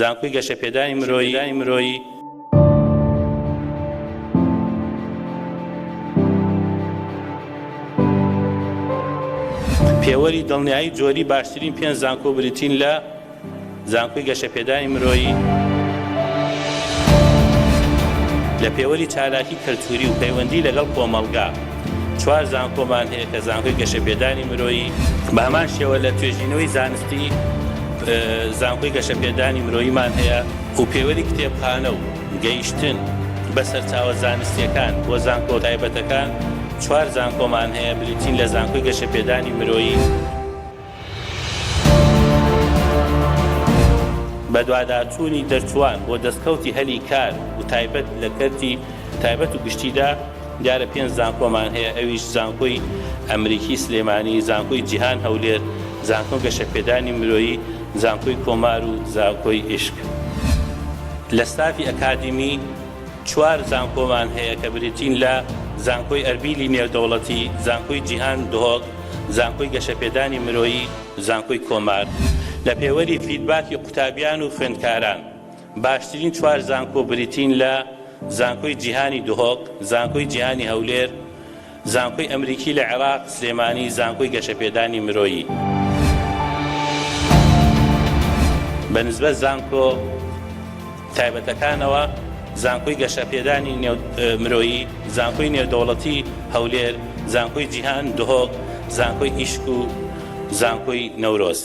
زانکۆی گەشەپێدانی مرۆیی پێوەری دڵنیایی جۆری باشترین 5 زانکۆ بریتین لە زانکۆی گەشەپێدانی مرۆیی لە پێوەری چالاکی کەلتوری و پەیوەندی لەگەڵ کۆمەڵگا 4 زانکۆمان هەیە کە زانکۆی گەشەپێدانی مرۆیی بە هەمان شێوە لە توێژینەوەی زانستی زانکۆی گەشەپێدانی مرۆییمان هەیە و پێوەری کتێبخانە و گەیشتن بە سەرچاوە زانستیەکان بۆ زانکۆ تایبەتەکان 4 زانکۆمان هەیە بریتین لە زانکۆی گەشەپێدانی مرۆیی بە دواداچوونی دەرچوان بۆ دەستکەوتی هەلی کار و تایبەت لە کەرتی تایبەت و گشتیدا دیارە 5 زانکۆمان هەیە ئەویش زانکۆی ئەمریکی سلێمانی زانکۆی جیهان هەولێر زانکۆ گەشەپێدانی مرۆیی زانکۆی کۆمار و زانکۆی عیشق لە ستافی ئەکادمی 4 زانکۆمان هەیە کە بریتین لە زانکۆی ئەربیلی نێودەوڵەتی زانکۆی جیهان دۆڵ زانکۆی گەشەپێدانی مرۆیی زانکۆی کۆمار لە پێوەری فیدباکی قوتابیان و خوێندکاران باشترین 4 زانکۆ بریتین لە زانکۆی جیهانی دهۆک زانکۆی جیهانی هەولێر زانکۆی ئەمریکی لە عێراق سلێمانی زانکۆی گەشەپێدانی مرۆیی بەنسبەت زانکۆ تایبەتەکانەوە زانکۆی گەشەپێدانی مرۆیی زانکۆی نێودەوڵەتی هەولێر زانکۆی جیهان دهۆک زانکۆی عیشق و زانکۆی نەورۆز